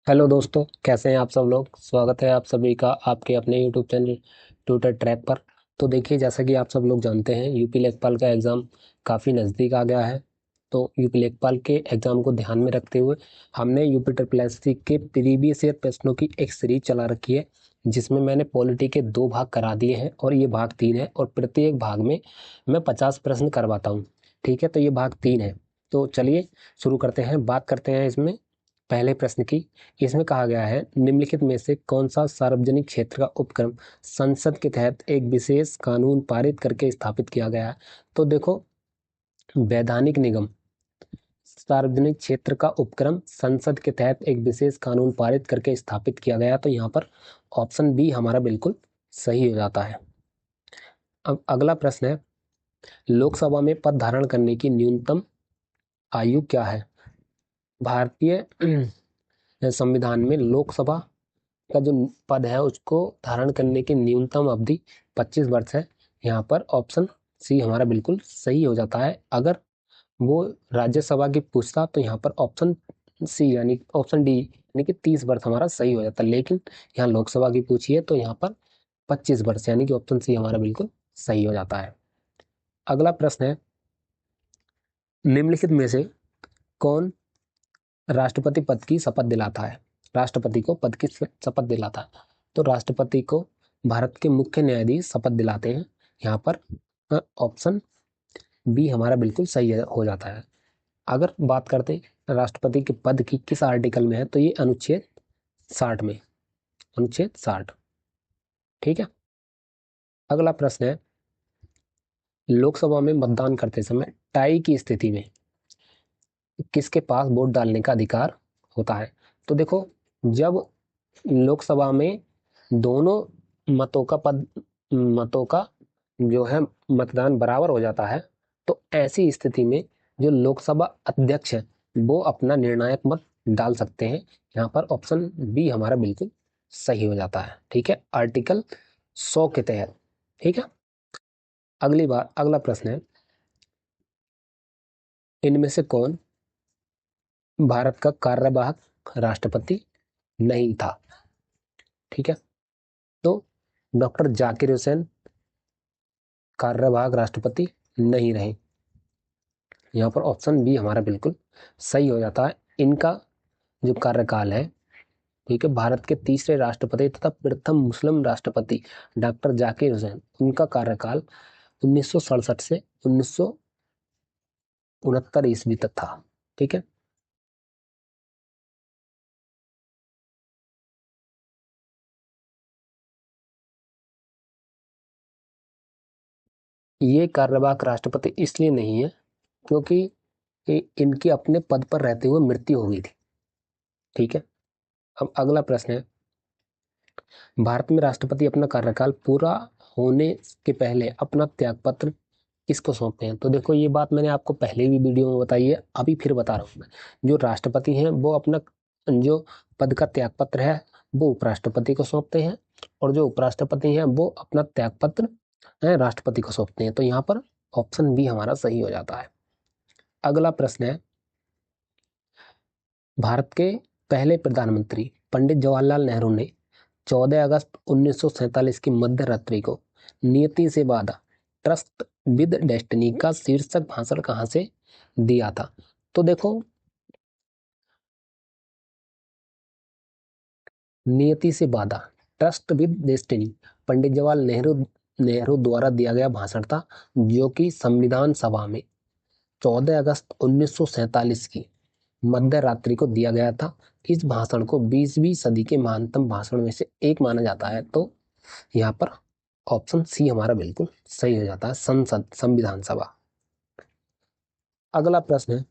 Hello दोस्तों, कैसे हैं आप सब लोग। स्वागत है आप सभी का आपके अपने यूट्यूब चैनल ट्यूटर ट्रैक पर। तो देखिए, जैसा कि आप सब लोग जानते हैं, यूपी लेखपाल का एग्ज़ाम काफ़ी नज़दीक आ गया है। तो यूपी लेखपाल के एग्ज़ाम को ध्यान में रखते हुए हमने यूपी ट्रिपल एससी के प्रीवियस ईयर प्रश्नों की एक सीरीज चला रखी है, जिसमें मैंने पॉलिटी के 2 भाग करा दिए हैं और ये भाग 3 है, और प्रत्येक भाग में मैं 50 प्रश्न करवाता हूँ। ठीक है, तो ये भाग 3 है। तो चलिए शुरू करते हैं, बात करते हैं इसमें पहले प्रश्न की। इसमें कहा गया है, निम्नलिखित में से कौन सा सार्वजनिक क्षेत्र का उपक्रम संसद के तहत एक विशेष कानून पारित करके स्थापित किया गया है। तो देखो, वैधानिक निगम सार्वजनिक क्षेत्र का उपक्रम संसद के तहत एक विशेष कानून पारित करके स्थापित किया गया। तो यहाँ पर ऑप्शन बी हमारा बिल्कुल सही हो जाता है। अब अगला प्रश्न है, लोकसभा में पद धारण करने की न्यूनतम आयु क्या है। भारतीय संविधान में लोकसभा का जो पद है उसको धारण करने की न्यूनतम अवधि 25 वर्ष है। यहाँ पर ऑप्शन सी हमारा बिल्कुल सही हो जाता है। अगर वो राज्यसभा की पूछता तो यहाँ पर ऑप्शन सी यानी ऑप्शन डी यानी कि 30 वर्ष हमारा सही हो जाता, लेकिन यहाँ लोकसभा की पूछी है तो यहाँ पर 25 वर्ष यानी कि ऑप्शन सी हमारा बिल्कुल सही हो जाता है। अगला प्रश्न है, निम्नलिखित में से कौन राष्ट्रपति पद की शपथ दिलाता है। राष्ट्रपति को पद की शपथ दिलाता है। तो राष्ट्रपति को भारत के मुख्य न्यायाधीश शपथ दिलाते हैं। यहाँ पर ऑप्शन बी हमारा बिल्कुल सही हो जाता है। अगर बात करते हैं राष्ट्रपति के पद की किस आर्टिकल में है, तो ये अनुच्छेद 60 में, अनुच्छेद 60। ठीक है। अगला प्रश्न है, लोकसभा में मतदान करते समय टाई की स्थिति में किसके पास वोट डालने का अधिकार होता है। तो देखो, जब लोकसभा में दोनों मतों का जो है मतदान बराबर हो जाता है, तो ऐसी स्थिति में जो लोकसभा अध्यक्ष है वो अपना निर्णायक मत डाल सकते हैं। यहाँ पर ऑप्शन बी हमारा बिल्कुल सही हो जाता है। ठीक है, आर्टिकल 100 के तहत। ठीक है। अगला प्रश्न है, इनमें से कौन भारत का कार्यवाहक राष्ट्रपति नहीं था। ठीक है, तो डॉक्टर जाकिर हुसैन कार्यवाहक राष्ट्रपति नहीं रहे। यहाँ पर ऑप्शन बी हमारा बिल्कुल सही हो जाता है। इनका जो कार्यकाल है, ठीक है, भारत के तीसरे राष्ट्रपति तथा प्रथम मुस्लिम राष्ट्रपति डॉक्टर जाकिर हुसैन, उनका कार्यकाल 1967 से 1969 तक था। ठीक है। ये कार्यवाहक राष्ट्रपति इसलिए नहीं है क्योंकि इनकी अपने पद पर रहते हुए मृत्यु हो गई थी। ठीक है। अब अगला प्रश्न है, भारत में राष्ट्रपति अपना कार्यकाल पूरा होने के पहले अपना त्यागपत्र किसको सौंपते हैं। तो देखो, ये बात मैंने आपको पहले भी वीडियो में बताई है, अभी फिर बता रहा हूँ मैं। जो राष्ट्रपति हैं वो अपना जो पद का त्यागपत्र है वो उपराष्ट्रपति को सौंपते हैं, और जो उपराष्ट्रपति हैं वो अपना त्यागपत्र है राष्ट्रपति को सौंपते हैं। तो यहाँ पर ऑप्शन बी हमारा सही हो जाता है। अगला प्रश्न है, भारत के पहले प्रधानमंत्री पंडित जवाहरलाल नेहरू ने 14 अगस्त 1947 की मध्य रात्रि को नियति से वादा ट्रस्ट विद डेस्टिनी का शीर्षक भाषण कहाँ से दिया था। तो देखो, नियति से वादा trust with destiny Pandit Jawaharlal Nehru द्वारा दिया गया भाषण था, जो कि संविधान सभा में 14 अगस्त 1947 की मध्य रात्रि को दिया गया था। इस भाषण को 20वीं सदी के महानतम भाषण में से एक माना जाता है। तो यहाँ पर ऑप्शन सी हमारा बिल्कुल सही हो जाता है, संसद संविधान सभा। अगला प्रश्न है,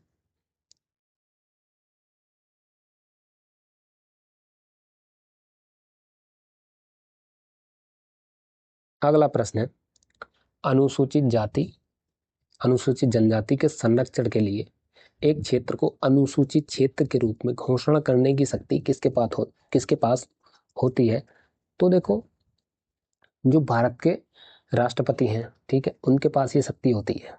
अगला प्रश्न है, अनुसूचित जाति अनुसूचित जनजाति के संरक्षण के लिए एक क्षेत्र को अनुसूचित क्षेत्र के रूप में घोषणा करने की शक्ति किसके पास होती है। तो देखो, जो भारत के राष्ट्रपति हैं, ठीक है, उनके पास ये शक्ति होती है।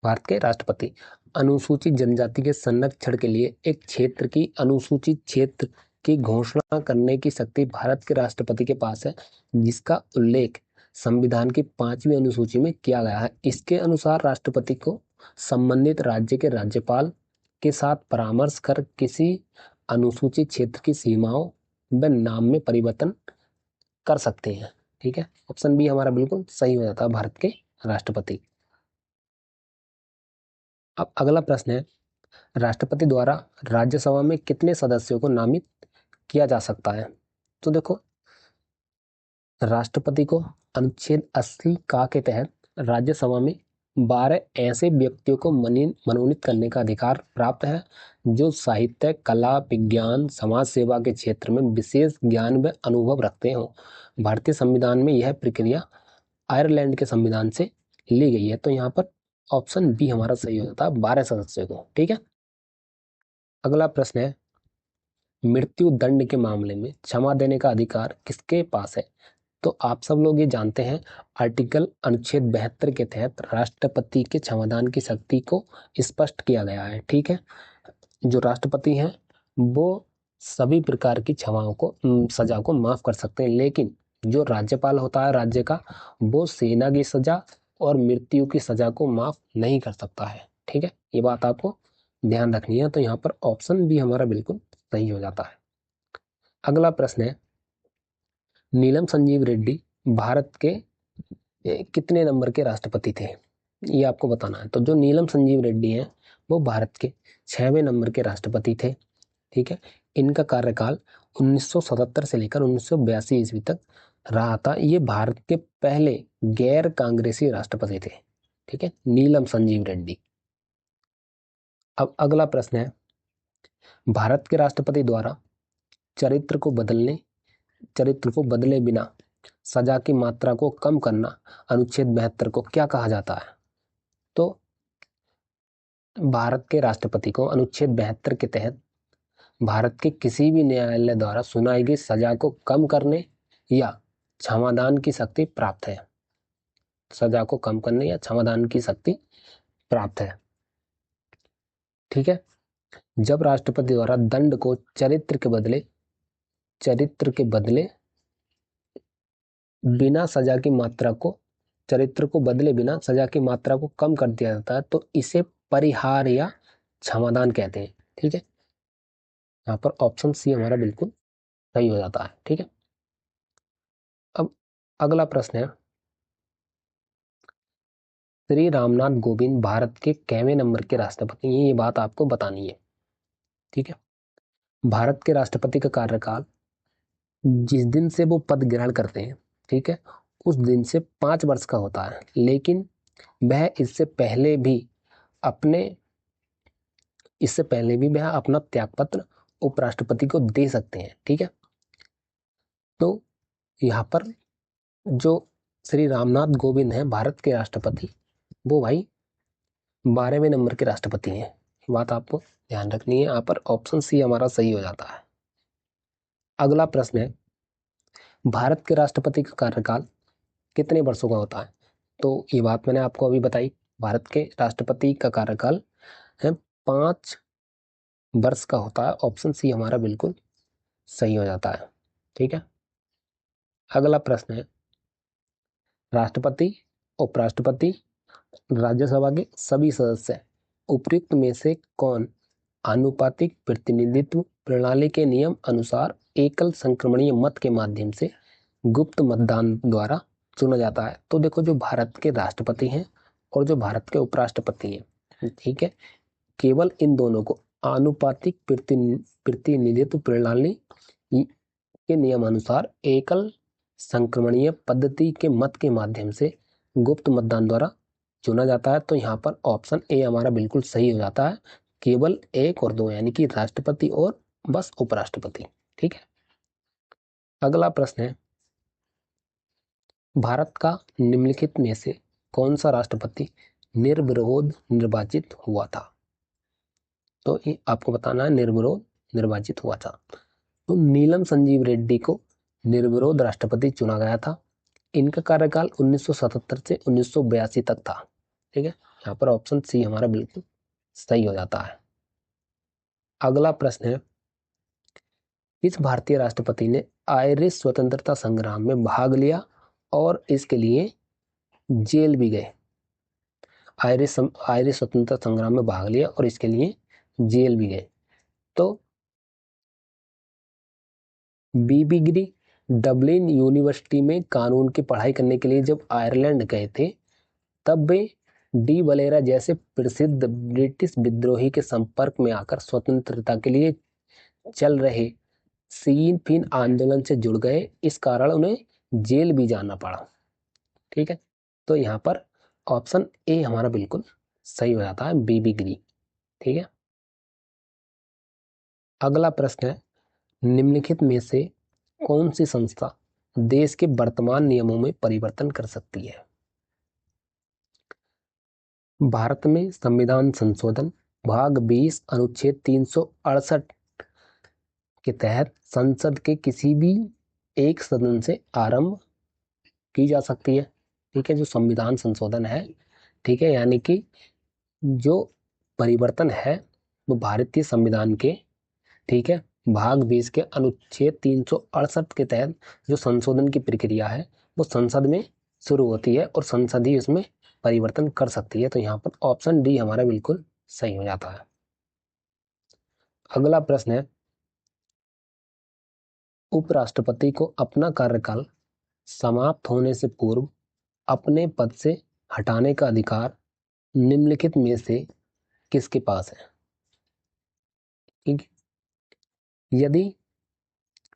भारत के राष्ट्रपति अनुसूचित जनजाति के संरक्षण के लिए एक क्षेत्र की अनुसूचित क्षेत्र की घोषणा करने की शक्ति भारत के राष्ट्रपति के पास है, जिसका उल्लेख संविधान की 5वीं अनुसूची में किया गया है। इसके अनुसार राष्ट्रपति को संबंधित राज्य के राज्यपाल के साथ परामर्श कर किसी अनुसूचित क्षेत्र की सीमाओं व नाम में परिवर्तन कर सकते हैं। ठीक है, ऑप्शन बी हमारा बिल्कुल सही हो जाता है, भारत के राष्ट्रपति। अब अगला प्रश्न है, राष्ट्रपति द्वारा राज्यसभा में कितने सदस्यों को नामित किया जा सकता है? तो देखो, राष्ट्रपति को अनुच्छेद 80 का के तहत राज्यसभा में 12 ऐसे व्यक्तियों को मनोनीत करने का अधिकार प्राप्त है जो साहित्य, कला, विज्ञान, समाज सेवा के क्षेत्र में विशेष ज्ञान व अनुभव रखते हों। भारतीय संविधान में यह प्रक्रिया आयरलैंड के संविधान से ली गई है। तो यहाँ पर ऑप्शन बी हमारा सही हो जाता है, 12 सदस्यों को। ठीक है, अगला प्रश्न है, मृत्यु दंड के मामले में क्षमा देने का अधिकार किसके पास है? तो आप सब लोग ये जानते हैं, आर्टिकल अनुच्छेद 72 के तहत राष्ट्रपति के क्षमादान की शक्ति को स्पष्ट किया गया है। ठीक है, जो राष्ट्रपति हैं वो सभी प्रकार की क्षमाओं को सजा को माफ कर सकते हैं, लेकिन जो राज्यपाल होता है राज्य का, वो सेना की सजा और मृत्यु की सजा को माफ नहीं कर सकता है। ठीक है, ये बात आपको ध्यान रखनी है। तो यहाँ पर ऑप्शन बी हमारा बिल्कुल सही हो जाता है। अगला प्रश्न है, नीलम संजीव रेड्डी भारत के कितने नंबर के राष्ट्रपति थे? ये आपको बताना है। तो जो नीलम संजीव रेड्डी हैं वो भारत के 6वें नंबर के राष्ट्रपति थे। ठीक है, इनका कार्यकाल 1977 से लेकर 1982 ईस्वी तक रहा था। ये भारत के पहले गैर कांग्रेसी राष्ट्रपति थे। ठीक है, नीलम संजीव रेड्डी। अब अगला प्रश्न है, भारत के राष्ट्रपति द्वारा चरित्र को बदले बिना सजा की मात्रा को कम करना अनुच्छेद 72 को क्या कहा जाता है? तो भारत के राष्ट्रपति को अनुच्छेद 72 के तहत भारत के किसी भी न्यायालय द्वारा सुनाई गई सजा को कम करने या क्षमादान की शक्ति प्राप्त है। सजा को कम करने या क्षमादान की शक्ति प्राप्त है। ठीक है, जब राष्ट्रपति द्वारा दंड को चरित्र के बदले बिना सजा की मात्रा को कम कर दिया जाता है तो इसे परिहार या क्षमादान कहते हैं। ठीक है, यहाँ पर ऑप्शन सी हमारा बिल्कुल सही हो जाता है। ठीक है, अब अगला प्रश्न है, श्री रामनाथ कोविंद भारत के कैवें नंबर के राष्ट्रपति हैं? ये बात आपको बतानी है। ठीक है, भारत के राष्ट्रपति का कार्यकाल जिस दिन से वो पद ग्रहण करते हैं, ठीक है, उस दिन से 5 वर्ष का होता है, लेकिन वह इससे पहले भी वह अपना त्यागपत्र उपराष्ट्रपति को दे सकते हैं। ठीक है, तो यहाँ पर जो श्री रामनाथ कोविंद हैं भारत के राष्ट्रपति, वो भाई 12वें नंबर के राष्ट्रपति हैं। बात आपको ध्यान रखनी है। यहाँ पर ऑप्शन सी हमारा सही हो जाता है। अगला प्रश्न है, भारत के राष्ट्रपति का कार्यकाल कितने वर्षों का होता है? तो ये बात मैंने आपको अभी बताई, भारत के राष्ट्रपति का कार्यकाल है 5 वर्ष का होता है। ऑप्शन सी हमारा बिल्कुल सही हो जाता है। ठीक है, अगला प्रश्न है, राष्ट्रपति, उपराष्ट्रपति, राज्यसभा के सभी सदस्य उपयुक्त में से कौन आनुपातिक प्रतिनिधित्व प्रणाली के नियम अनुसार एकल संक्रमणीय मत के माध्यम से गुप्त मतदान द्वारा चुना जाता है? तो देखो, जो भारत के राष्ट्रपति हैं और जो भारत के उपराष्ट्रपति हैं, ठीक है, केवल इन दोनों को आनुपातिक प्रतिनिधित्व प्रणाली के नियम अनुसार एकल संक्रमणीय पद्धति के मत के माध्यम से गुप्त मतदान द्वारा चुना जाता है। तो यहाँ पर ऑप्शन ए हमारा बिल्कुल सही हो जाता है, केवल 1 और 2, यानी कि राष्ट्रपति और बस उपराष्ट्रपति। ठीक है, अगला प्रश्न है, भारत का निम्नलिखित में से कौन सा राष्ट्रपति निर्विरोध निर्वाचित हुआ था? तो ये आपको बताना है, निर्विरोध निर्वाचित हुआ था। तो नीलम संजीव रेड्डी को निर्विरोध राष्ट्रपति चुना गया था। इनका कार्यकाल 1977 से 1982 तक था। ठीक है, यहाँ पर ऑप्शन सी हमारा बिल्कुल सही हो जाता है। अगला प्रश्न है, किस भारतीय राष्ट्रपति ने आयरिश स्वतंत्रता संग्राम में भाग लिया और इसके लिए जेल भी गए? आयरिश स्वतंत्रता संग्राम में भाग लिया और इसके लिए जेल भी गए। तो बीबी गिरी डबलिन यूनिवर्सिटी में कानून की पढ़ाई करने के लिए जब आयरलैंड गए थे, तब वे डी वलेरा जैसे प्रसिद्ध ब्रिटिश विद्रोही के संपर्क में आकर स्वतंत्रता के लिए चल रहे सीन फिन आंदोलन से जुड़ गए। इस कारण उन्हें जेल भी जाना पड़ा। ठीक है, तो यहाँ पर ऑप्शन ए हमारा बिल्कुल सही हो जाता है, बीबी गिरी। ठीक है, अगला प्रश्न है, निम्नलिखित में से कौन सी संस्था देश के वर्तमान नियमों में परिवर्तन कर सकती है? भारत में संविधान संशोधन भाग 20 अनुच्छेद 368 के तहत संसद के किसी भी एक सदन से आरंभ की जा सकती है। ठीक है, जो संविधान संशोधन है, ठीक है, यानी कि जो परिवर्तन है वो भारतीय संविधान के, ठीक है, भाग 20 के अनुच्छेद 368 के तहत जो संशोधन की प्रक्रिया है वो संसद में शुरू होती है और संसद ही उसमें परिवर्तन कर सकती है। तो यहाँ पर ऑप्शन डी हमारा बिल्कुल सही हो जाता है। अगला प्रश्न है, उपराष्ट्रपति को अपना कार्यकाल समाप्त होने से पूर्व अपने पद से हटाने का अधिकार निम्नलिखित में से किसके पास है? ठीक, यदि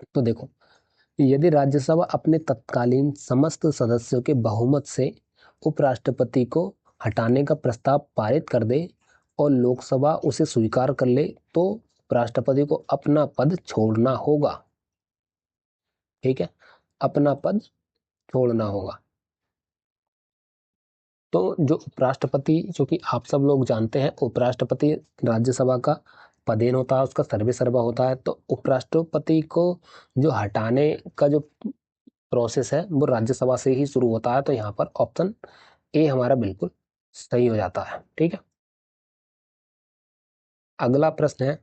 तो देखो, यदि राज्यसभा अपने तत्कालीन समस्त सदस्यों के बहुमत से उपराष्ट्रपति को हटाने का प्रस्ताव पारित कर दे और लोकसभा उसे स्वीकार कर ले तो उपराष्ट्रपति को अपना पद छोड़ना होगा। ठीक है, अपना पद छोड़ना होगा। तो जो उपराष्ट्रपति, जो कि आप सब लोग जानते हैं, उपराष्ट्रपति राज्यसभा का पदेन होता है, उसका सर्वे सर्वा होता है। तो उपराष्ट्रपति को जो हटाने का जो प्रोसेस है वो राज्यसभा से ही शुरू होता है। तो यहाँ पर ऑप्शन ए हमारा बिल्कुल सही हो जाता है। ठीक है, अगला प्रश्न है,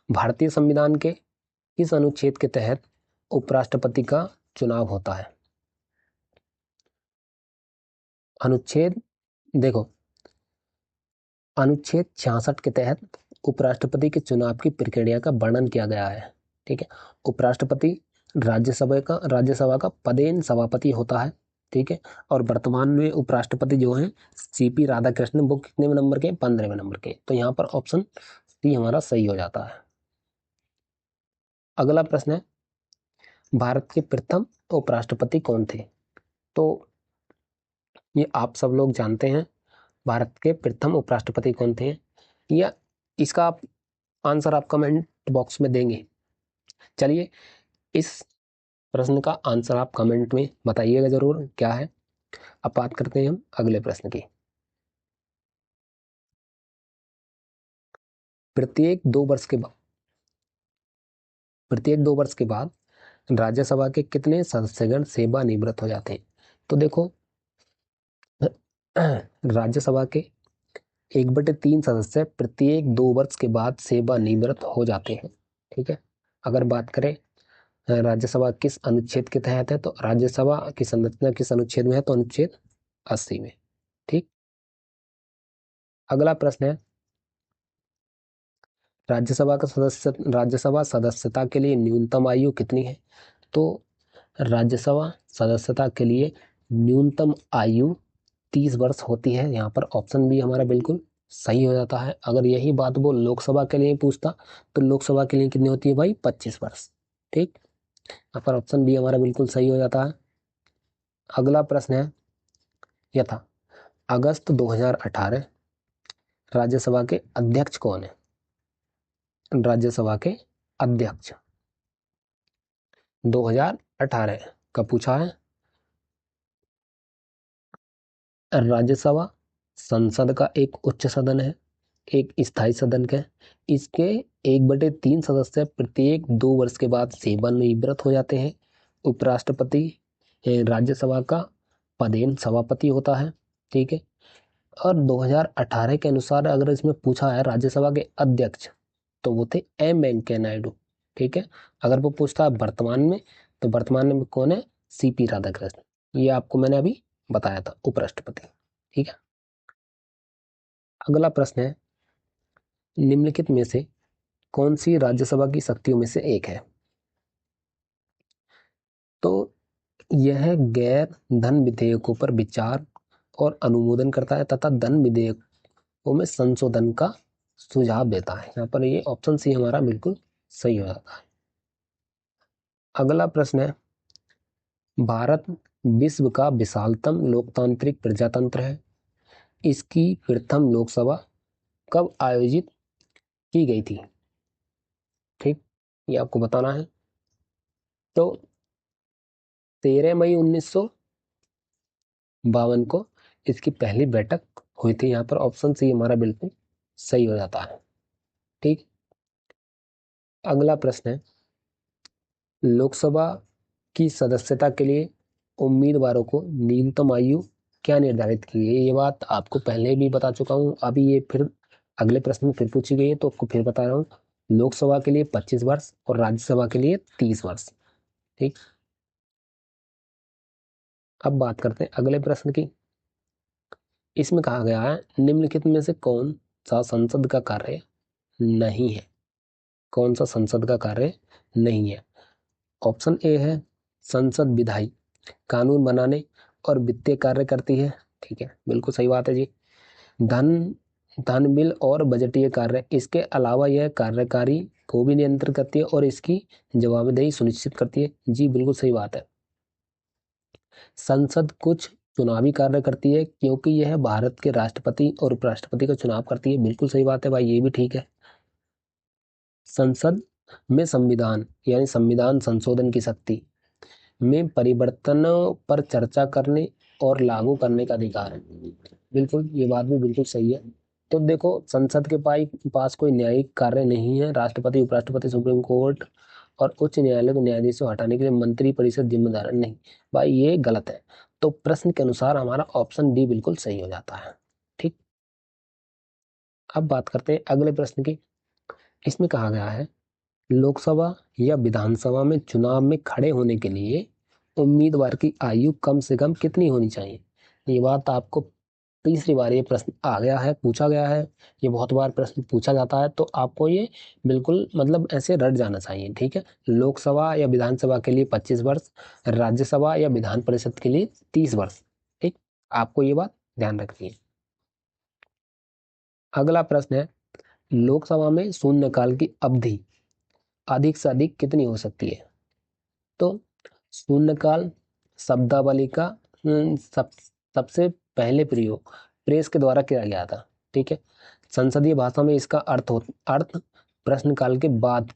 भारतीय संविधान के किस अनुच्छेद के तहत उपराष्ट्रपति का चुनाव होता है? अनुच्छेद, देखो, अनुच्छेद 66 के तहत उपराष्ट्रपति के चुनाव की प्रक्रिया का वर्णन किया गया है। ठीक है, उपराष्ट्रपति राज्यसभा का पदेन सभापति होता है। ठीक है, और वर्तमान में उपराष्ट्रपति जो हैं सीपी राधाकृष्णन, वो कितने नंबर के? 15वें नंबर के। तो यहाँ पर ऑप्शन सी हमारा सही हो जाता है। अगला प्रश्न है, भारत के प्रथम उपराष्ट्रपति कौन थे? तो ये आप सब लोग जानते हैं, भारत के प्रथम उपराष्ट्रपति कौन थे, या इसका आप आंसर आप कमेंट बॉक्स में देंगे। चलिए, इस प्रश्न का आंसर आप कमेंट में बताइएगा जरूर क्या है। अब बात करते हैं हम अगले प्रश्न की। प्रत्येक 2 वर्ष के बाद राज्यसभा के कितने सदस्यगण सेवानिवृत्त हो जाते हैं? तो देखो, राज्यसभा के 1/3 सदस्य प्रत्येक 2 वर्ष के बाद सेवानिवृत्त हो जाते हैं। ठीक है, अगर बात करें राज्यसभा किस अनुच्छेद के तहत है, तो राज्यसभा की संरचना किस अनुच्छेद में है? तो अनुच्छेद 80 में। ठीक, अगला प्रश्न है, राज्यसभा सदस्यता के लिए न्यूनतम आयु कितनी है? तो राज्यसभा सदस्यता के लिए न्यूनतम आयु 30 वर्ष होती है। यहाँ पर ऑप्शन बी हमारा बिल्कुल सही हो जाता है। अगर यही बात वो लोकसभा के लिए पूछता तो लोकसभा के लिए कितनी होती है भाई? 25 वर्ष। ठीक, यहाँ पर ऑप्शन बी हमारा बिल्कुल सही हो जाता है। अगला प्रश्न है, यथा अगस्त 2018 राज्यसभा के अध्यक्ष कौन है? राज्यसभा के अध्यक्ष 2018 का पूछा है। राज्यसभा संसद का एक उच्च सदन है, एक स्थायी सदन है। इसके 1/3 सदस्य प्रत्येक 2 वर्ष के बाद सेवानिवृत्त हो जाते हैं। उपराष्ट्रपति राज्यसभा का पदेन सभापति होता है। ठीक है, और 2018 के अनुसार अगर इसमें पूछा है राज्यसभा के अध्यक्ष, तो वो थे एम वेंकैया नायडू। ठीक है, अगर वो पूछता है वर्तमान में, तो वर्तमान में कौन है? सीपी राधाकृष्णन। ये आपको मैंने अभी बताया था, उपराष्ट्रपति। ठीक है, अगला प्रश्न है, निम्नलिखित में से कौन सी राज्यसभा की शक्तियों में से एक है? तो यह गैर धन विधेयकों पर विचार और अनुमोदन करता है तथा धन विधेयकों में संशोधन का सुझाव देता है। यहाँ पर ये ऑप्शन सी हमारा बिल्कुल सही हो जाता है। अगला प्रश्न है, भारत विश्व का विशालतम लोकतांत्रिक प्रजातंत्र है। इसकी प्रथम लोकसभा कब आयोजित की गई थी? ठीक, ये आपको बताना है। तो 13 मई 1952 को इसकी पहली बैठक हुई थी। यहाँ पर ऑप्शन सी हमारा बिल्कुल सही हो जाता है। ठीक, अगला प्रश्न है, लोकसभा की सदस्यता के लिए उम्मीदवारों को न्यूनतम आयु क्या निर्धारित की है? ये बात आपको पहले भी बता चुका हूँ, अभी ये फिर अगले प्रश्न में फिर पूछी गई है, तो आपको फिर बता रहा हूँ। लोकसभा के लिए 25 वर्ष और राज्यसभा के लिए 30 वर्ष। ठीक, अब बात करते हैं अगले प्रश्न की। इसमें कहा गया है, निम्नलिखित में से कौन सा संसद का कार्य नहीं है? कौन सा संसद का कार्य नहीं है? ऑप्शन ए है, संसद विधायी कानून बनाने और वित्तीय कार्य करती है। ठीक है, बिल्कुल सही बात है जी। धन धन बिल और बजटीय कार्य, इसके अलावा यह कार्यकारी को भी नियंत्रित करती है और इसकी जवाबदेही सुनिश्चित करती है। जी बिल्कुल सही बात है। संसद कुछ चुनावी कार्य करती है क्योंकि यह भारत के राष्ट्रपति और उपराष्ट्रपति का चुनाव करती है। बिल्कुल सही बात है भाई, ये भी ठीक है। संसद में संविधान यानी संविधान संशोधन की शक्ति में परिवर्तनों पर चर्चा करने और लागू करने का अधिकार है। बिल्कुल, ये बात भी बिल्कुल सही है। तो देखो, संसद के पास कोई न्यायिक कार्य नहीं है। राष्ट्रपति, उपराष्ट्रपति, सुप्रीम कोर्ट और उच्च न्यायालय के न्यायाधीशों हटाने के लिए मंत्री परिषद जिम्मेदार नहीं। भाई ये गलत है। तो प्रश्न के अनुसार हमारा ऑप्शन डी बिल्कुल सही हो जाता है। ठीक, अब बात करते हैं अगले प्रश्न की। इसमें कहा गया है, लोकसभा या विधानसभा में चुनाव में खड़े होने के लिए उम्मीदवार की आयु कम से कम कितनी होनी चाहिए? ये बात आपको तीसरी बार ये प्रश्न आ गया है, पूछा गया है। ये बहुत बार प्रश्न पूछा जाता है, तो आपको ये बिल्कुल मतलब ऐसे रट जाना चाहिए। ठीक है, लोकसभा या विधानसभा के लिए 25 वर्ष, राज्यसभा या विधान परिषद के लिए 30 वर्ष। ठीक, आपको ये बात ध्यान रखनी है। अगला प्रश्न है, लोकसभा में शून्यकाल की अवधि अधिक से अधिक कितनी हो सकती है? तो शून्यकाल शब्दावली का सबसे पहले प्रयोग प्रेस के द्वारा किया गया था। ठीक है, संसदीय भाषा में इसका अर्थ प्रश्नकाल के बाद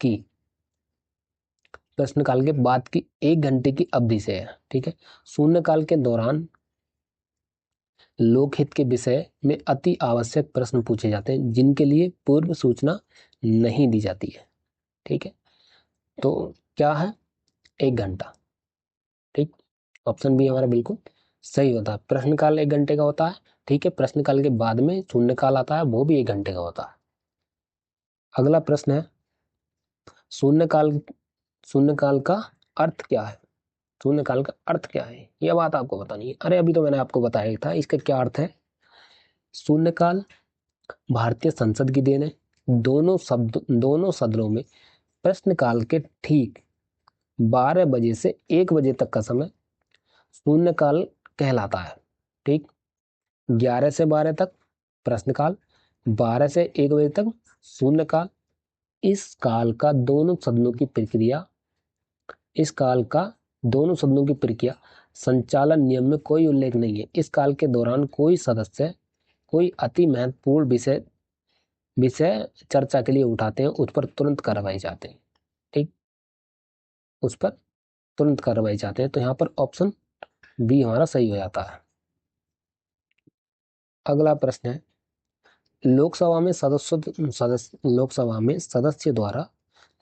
की 1 घंटे की अवधि से है। ठीक है, शून्यकाल के दौरान लोकहित के विषय में अति आवश्यक प्रश्न पूछे जाते हैं जिनके लिए पूर्व सूचना नहीं दी जाती है। ठीक है, तो क्या है? 1 घंटा। ठीक, ऑप्शन बी हमारा बिल्कुल सही होता है। प्रश्नकाल 1 घंटे का होता है। ठीक है, प्रश्नकाल के बाद में शून्यकाल आता है, वो भी 1 घंटे का होता है। अगला प्रश्न है, शून्यकाल शून्यकाल का अर्थ क्या है? शून्यकाल का अर्थ क्या है, यह बात आपको बतानी है। अरे अभी तो मैंने आपको बताया था इसका क्या अर्थ है। शून्यकाल भारतीय संसद की देन है। दोनों सदनों में प्रश्नकाल के ठीक 12 बजे से 1 बजे तक का समय शून्यकाल कहलाता है। ठीक, 11 से 12 तक प्रश्नकाल, 12 से 1 बजे तक शून्यकाल। इस काल का दोनों सदनों की प्रक्रिया संचालन नियम में कोई उल्लेख नहीं है। इस काल के दौरान कोई सदस्य कोई अति महत्वपूर्ण विषय चर्चा के लिए उठाते हैं, उस पर तुरंत कार्रवाई चाहते हैं। ठीक, उस पर तुरंत कार्रवाई चाहते हैं, तो यहाँ पर ऑप्शन बी हमारा सही हो जाता है। अगला प्रश्न है, लोकसभा में सदस्य द्वारा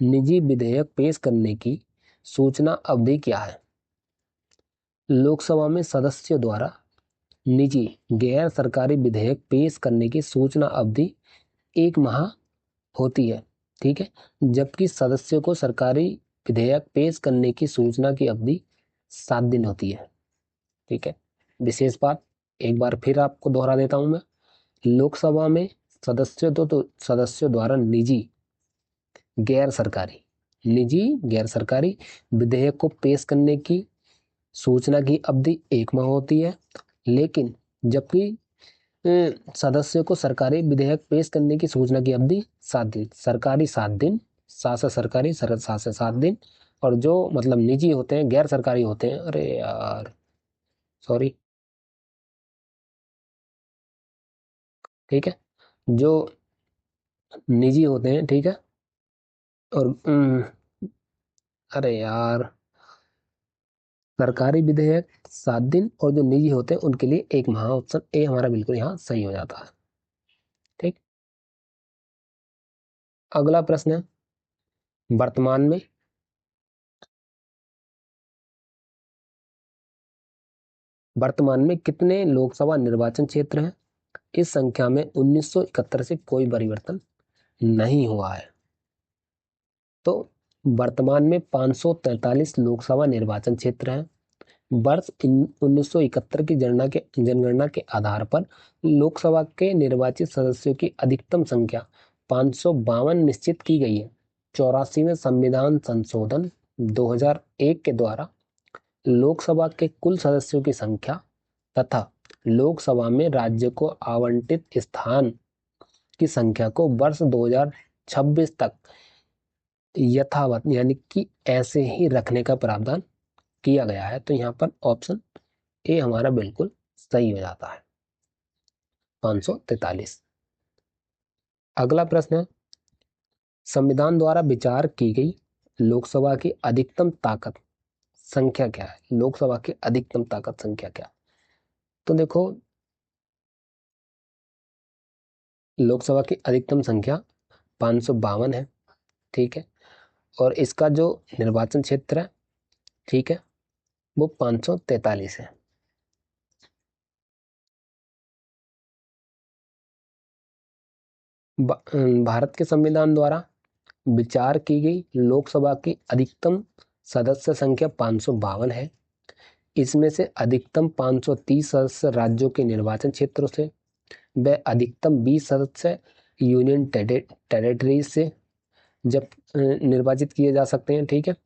निजी विधेयक पेश करने की सूचना अवधि क्या है? लोकसभा में सदस्य द्वारा निजी गैर सरकारी विधेयक पेश करने की सूचना अवधि 1 माह होती है, ठीक है, जबकि सदस्यों को सरकारी विधेयक पेश करने की सूचना की अवधि 7 दिन होती है, ठीक है। विशेष बात एक बार फिर आपको दोहरा देता हूं मैं। लोकसभा में तो सदस्यों द्वारा निजी गैर सरकारी विधेयक को पेश करने की सूचना की अवधि 1 माह होती है, लेकिन जबकि सदस्यों को सरकारी विधेयक पेश करने की सूचना की अवधि 7 दिन, सरकारी 7 दिन, सात से 7 दिन, और जो मतलब निजी होते हैं, गैर सरकारी होते हैं, अरे यार सॉरी, ठीक है, जो निजी होते हैं, ठीक है, और अरे यार, सरकारी विधेयक 7 दिन और जो निजी होते हैं उनके लिए 1 माह, ऑप्शन ए हमारा बिल्कुल यहाँ सही हो जाता है, ठीक। अगला प्रश्न है, वर्तमान में कितने लोकसभा निर्वाचन क्षेत्र हैं? इस संख्या में 1971 से कोई परिवर्तन नहीं हुआ है। तो वर्तमान में 543 लोकसभा निर्वाचन क्षेत्र हैं। वर्ष 1971 की जनगणना के आधार पर लोकसभा के निर्वाचित सदस्यों की अधिकतम संख्या 552 निश्चित की गई है। 84वें संविधान संशोधन 2001 के द्वारा लोकसभा के कुल सदस्यों की संख्या तथा लोकसभा में राज्य को आवंटित स्थान की संख्या को वर्ष 2026 तक यथावत यानी कि ऐसे ही रखने का प्रावधान किया गया है। तो यहाँ पर ऑप्शन ए हमारा बिल्कुल सही हो जाता है, 543। अगला प्रश्न है, संविधान द्वारा विचार की गई लोकसभा की अधिकतम ताकत संख्या क्या है? लोकसभा की अधिकतम ताकत संख्या क्या? तो देखो, लोकसभा की अधिकतम संख्या 552 है, ठीक है, और इसका जो निर्वाचन क्षेत्र है, ठीक है, वो 543 है। भारत के संविधान द्वारा विचार की गई लोकसभा की अधिकतम सदस्य संख्या 552 है। इसमें से अधिकतम 530 सदस्य राज्यों के निर्वाचन क्षेत्रों से व अधिकतम 20 सदस्य यूनियन टेरिटरीज से जब निर्वाचित किए जा सकते हैं, ठीक है।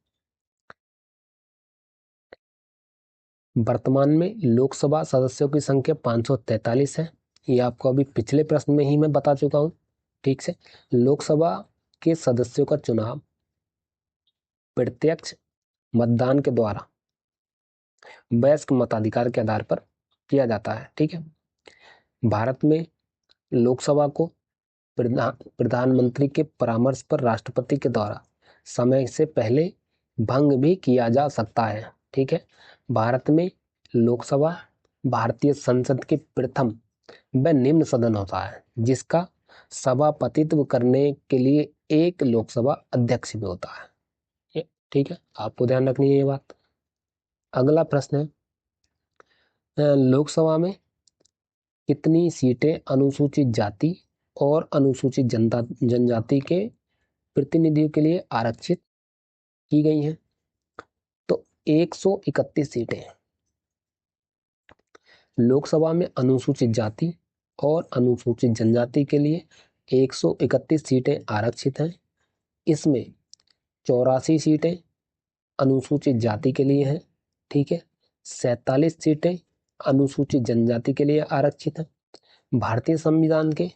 वर्तमान में लोकसभा सदस्यों की संख्या 543 है। ये आपको अभी पिछले प्रश्न में ही मैं बता चुका हूँ, ठीक से। लोकसभा के सदस्यों का चुनाव प्रत्यक्ष मतदान के द्वारा वयस्क मताधिकार के आधार पर किया जाता है, ठीक है। भारत में लोकसभा को प्रधानमंत्री के परामर्श पर राष्ट्रपति के द्वारा समय से पहले भंग भी किया जा सकता है, ठीक है। भारत में लोकसभा भारतीय संसद के प्रथम व निम्न सदन होता है, जिसका सभापतित्व करने के लिए एक लोकसभा अध्यक्ष भी होता है, ठीक है, आपको ध्यान रखनी है ये बात। अगला प्रश्न है, लोकसभा में कितनी सीटें अनुसूचित जाति और अनुसूचित जनजाति के प्रतिनिधियों के लिए आरक्षित की गई हैं? तो 131 सीटें हैं। लोकसभा में अनुसूचित जाति और अनुसूचित जनजाति के लिए 131 सीटें आरक्षित हैं। इसमें 84 सीटें अनुसूचित जाति के लिए हैं, ठीक है, 47 सीटें अनुसूचित जनजाति के लिए आरक्षित हैं। भारतीय संविधान के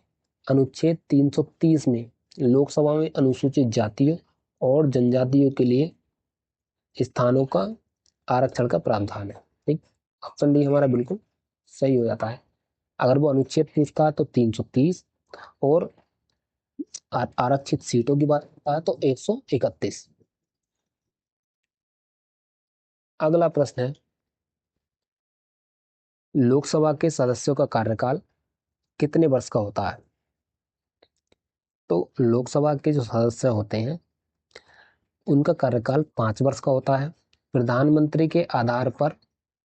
अनुच्छेद 330 में लोकसभा में अनुसूचित जातियों और जनजातियों के लिए स्थानों का आरक्षण का प्रावधान है, ठीक। ऑप्शन डी हमारा बिल्कुल सही हो जाता है। अगर वो अनुच्छेद पूछता है तो 330, और आरक्षित सीटों की बात करता है तो 131। अगला प्रश्न है, लोकसभा के सदस्यों का कार्यकाल कितने वर्ष का होता है? तो लोकसभा के जो सदस्य होते हैं उनका कार्यकाल 5 वर्ष का होता है। प्रधानमंत्री के आधार पर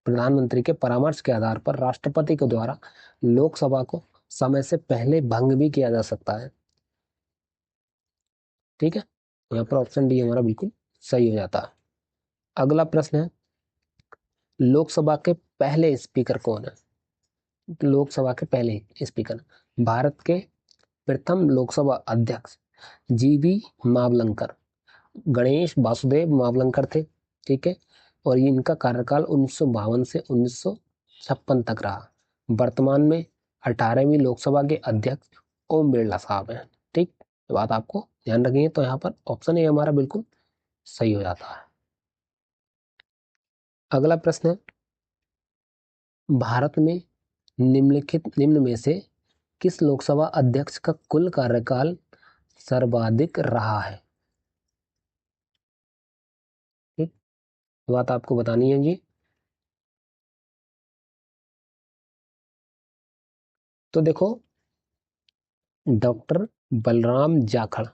प्रधानमंत्री के परामर्श के आधार पर राष्ट्रपति के द्वारा लोकसभा को समय से पहले भंग भी किया जा सकता है। ठीक है, यहाँ पर ऑप्शन डी हमारा बिल्कुल सही हो जाता है। अगला प्रश्न है, लोकसभा के पहले स्पीकर कौन है? लोकसभा के पहले स्पीकर भारत के प्रथम लोकसभा अध्यक्ष जीवी मावलंकर, गणेश वासुदेव मावलंकर थे। ठीक है, और इनका कार्यकाल 1952 से 1956 तक रहा। वर्तमान में 18वीं लोकसभा के अध्यक्ष ओम बिरला साहब हैं। ठीक, ये बात आपको ध्यान रखिए। तो यहाँ पर ऑप्शन ए हमारा बिल्कुल सही हो जाता है। अगला प्रश्न है, भारत में निम्न में से किस लोकसभा अध्यक्ष का कुल कार्यकाल सर्वाधिक रहा है? ठीक, बात आपको बतानी है जी। तो देखो, डॉक्टर बलराम जाखड़,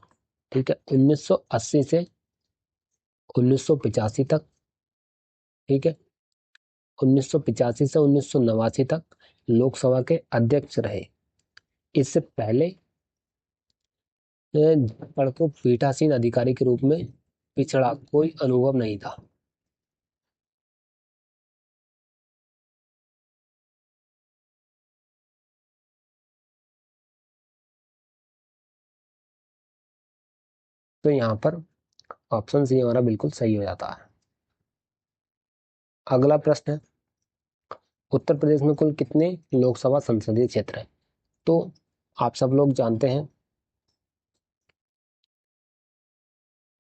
ठीक है, 1980 से 1985 तक। ठीक है, 1985 से 1989 तक लोकसभा के अध्यक्ष रहे। इससे पहले जाखड़ को पीठासीन अधिकारी के रूप में पिछड़ा कोई अनुभव नहीं था। तो यहाँ पर ऑप्शन सी हमारा बिल्कुल सही हो जाता है। अगला प्रश्न है, उत्तर प्रदेश में कुल कितने लोकसभा संसदीय क्षेत्र हैं? तो आप सब लोग जानते हैं,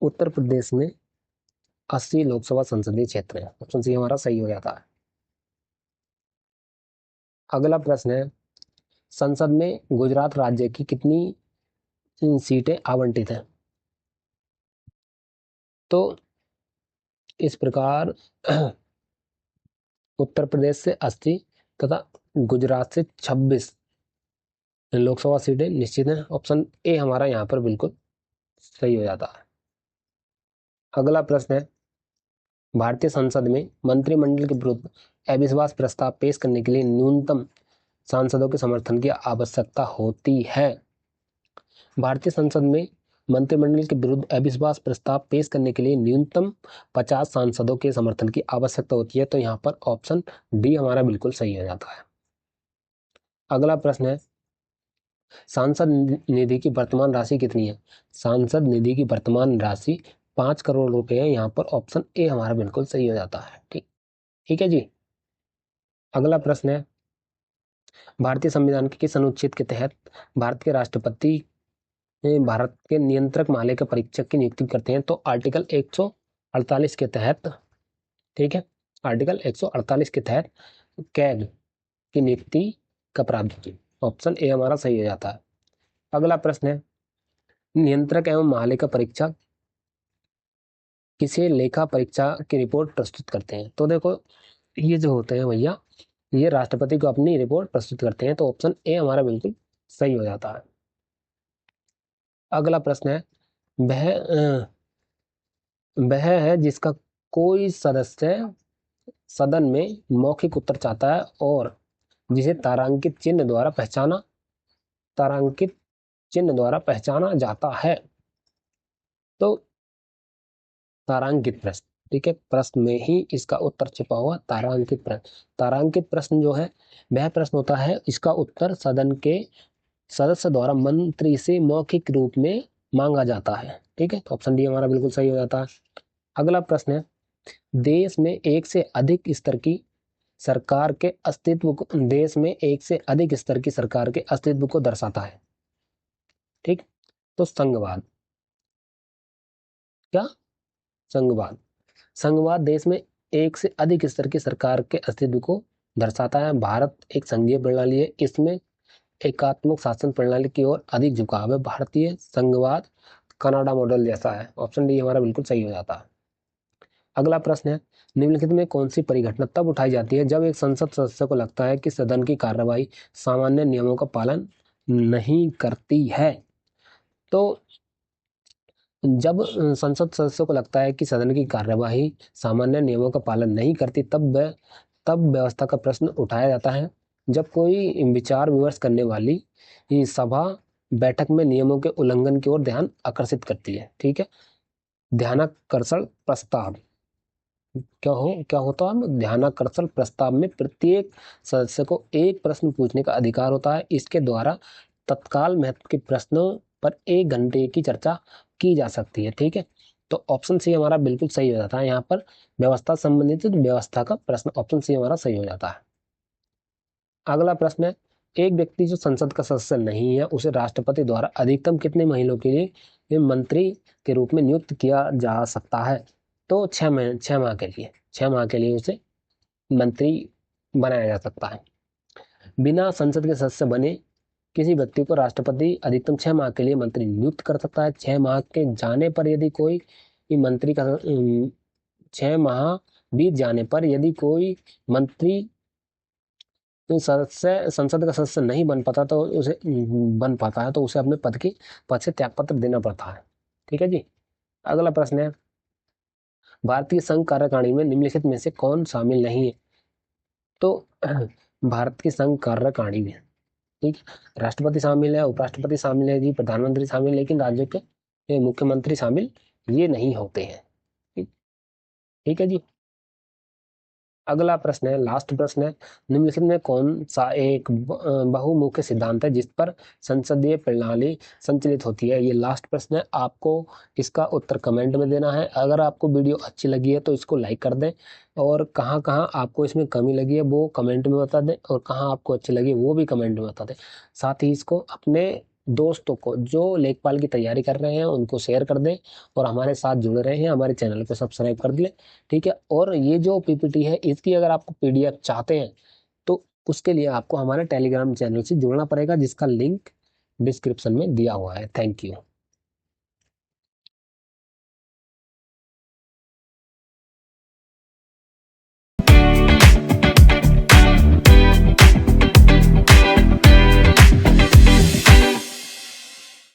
उत्तर प्रदेश में 80 लोकसभा संसदीय क्षेत्र है। ऑप्शन सी हमारा सही हो जाता है। अगला प्रश्न है, संसद में गुजरात राज्य की कितनी सीटें आवंटित हैं? तो इस प्रकार उत्तर प्रदेश से 80 तथा गुजरात से 26 लोकसभा सीटें निश्चित हैं। ऑप्शन ए हमारा यहाँ पर बिल्कुल सही हो जाता है। अगला प्रश्न है, भारतीय संसद में मंत्रिमंडल के विरुद्ध अविश्वास प्रस्ताव पेश करने के लिए न्यूनतम सांसदों के समर्थन की आवश्यकता होती है। भारतीय संसद में मंत्रिमंडल के विरुद्ध अविश्वास प्रस्ताव पेश करने के लिए न्यूनतम 50 सांसदों के समर्थन की आवश्यकता होती है। तो यहाँ पर ऑप्शन डी हमारा बिल्कुल सही हो जाता है। अगला प्रश्न है, सांसद निधि की वर्तमान राशि कितनी है? सांसद निधि की वर्तमान राशि 5 करोड़ रुपए है। यहाँ पर ऑप्शन ए हमारा बिल्कुल सही हो जाता है। ठीक, ठीक है जी। अगला प्रश्न है, भारतीय संविधान के किस अनुच्छेद के तहत भारत के राष्ट्रपति भारत के नियंत्रक मालिका परीक्षक की नियुक्ति करते हैं? तो आर्टिकल 148 के तहत। ठीक है, आर्टिकल 148 के तहत कैग की नियुक्ति का प्रावधान। ऑप्शन ए हमारा सही हो जाता है। अगला प्रश्न है, नियंत्रक एवं मालिका परीक्षक किसे लेखा परीक्षा की रिपोर्ट प्रस्तुत करते हैं? तो देखो, ये जो होते हैं भैया, ये राष्ट्रपति को अपनी रिपोर्ट प्रस्तुत करते हैं। तो ऑप्शन ए हमारा बिल्कुल सही हो जाता है। अगला प्रश्न है, वह है जिसका कोई सदस्य सदन में मौखिक उत्तर चाहता है और जिसे तारांकित चिन्ह द्वारा पहचाना जाता है। तो तारांकित प्रश्न, ठीक है, प्रश्न में ही इसका उत्तर छिपा हुआ तारांकित प्रश्न। तारांकित प्रश्न जो है वह प्रश्न होता है इसका उत्तर सदन के सदस्य द्वारा मंत्री से मौखिक रूप में मांगा जाता है। ठीक है, तो ऑप्शन डी हमारा बिल्कुल सही हो जाता है। अगला प्रश्न है, देश में एक से अधिक स्तर की सरकार के अस्तित्व को देश में एक से अधिक स्तर की सरकार के अस्तित्व को दर्शाता है। ठीक, तो संघवाद, क्या? संघवाद, संघवाद देश में एक से अधिक स्तर की सरकार के अस्तित्व को दर्शाता है। भारत एक संघीय प्रणाली है, इसमें एकात्मक शासन प्रणाली की ओर अधिक झुकाव है। भारतीय संघवाद कनाडा मॉडल जैसा है। ऑप्शन डी हमारा बिल्कुल सही हो जाता है। अगला प्रश्न है, निम्नलिखित में कौन सी परिघटना तब उठाई जाती है जब एक संसद सदस्य को लगता है कि सदन की कार्यवाही सामान्य नियमों का पालन नहीं करती है? तो जब संसद सदस्य को लगता है कि सदन की कार्यवाही सामान्य नियमों का पालन नहीं करती, तब वह तब व्यवस्था का प्रश्न उठाया जाता है जब कोई विचार विमर्श करने वाली ये सभा बैठक में नियमों के उल्लंघन की ओर ध्यान आकर्षित करती है। ठीक है, ध्यानाकर्षण प्रस्ताव क्या होता है? ध्यानाकर्षण प्रस्ताव में प्रत्येक सदस्य को एक प्रश्न पूछने का अधिकार होता है। इसके द्वारा तत्काल महत्व के प्रश्नों पर 1 घंटे की चर्चा की जा सकती है। ठीक है, तो ऑप्शन सी हमारा बिल्कुल सही हो जाता है यहाँ पर। व्यवस्था संबंधित व्यवस्था का प्रश्न ऑप्शन सी हमारा सही हो जाता है। अगला प्रश्न है, एक व्यक्ति जो संसद का सदस्य नहीं है उसे राष्ट्रपति द्वारा अधिकतम कितने महीनों के लिए मंत्री के रूप में नियुक्त किया जा सकता है? तो 6 महीने, 6 माह के लिए, 6 माह के लिए उसे मंत्री बनाया जा सकता है। बिना संसद के सदस्य बने किसी व्यक्ति को राष्ट्रपति अधिकतम 6 माह के लिए मंत्री नियुक्त कर सकता है। 6 माह के जाने पर यदि कोई मंत्री का 6 माह बीत जाने पर यदि कोई मंत्री सदस्य संसद का सदस्य नहीं बन पाता तो उसे बन पाता है तो उसे अपने पद से त्यागपत्र देना पड़ता है। ठीक है जी। अगला प्रश्न है, भारतीय संघ कार्यकारिणी में निम्नलिखित में से कौन शामिल नहीं है? तो भारत की संघ कार्यकारिणी में, ठीक, राष्ट्रपति शामिल है, उपराष्ट्रपति शामिल है जी, प्रधानमंत्री शामिल है, लेकिन राज्यों के मुख्यमंत्री शामिल ये नहीं होते हैं। ठीक, ठीक है जी। अगला प्रश्न है, लास्ट प्रश्न है, निम्नलिखित में कौन सा एक बहुमुखी सिद्धांत है जिस पर संसदीय प्रणाली संचालित होती है? ये लास्ट प्रश्न है, आपको इसका उत्तर कमेंट में देना है। अगर आपको वीडियो अच्छी लगी है तो इसको लाइक कर दें, और कहाँ कहाँ आपको इसमें कमी लगी है वो कमेंट में बता दें, और कहाँ आपको अच्छी लगी वो भी कमेंट में बता दें। साथ ही इसको अपने दोस्तों को जो लेखपाल की तैयारी कर रहे हैं उनको शेयर कर दें, और हमारे साथ जुड़ रहे हैं हमारे चैनल को सब्सक्राइब कर दें। ठीक है, और ये जो पीपीटी है इसकी अगर आपको पीडीएफ चाहते हैं तो उसके लिए आपको हमारे टेलीग्राम चैनल से जुड़ना पड़ेगा, जिसका लिंक डिस्क्रिप्शन में दिया हुआ है। Thank you.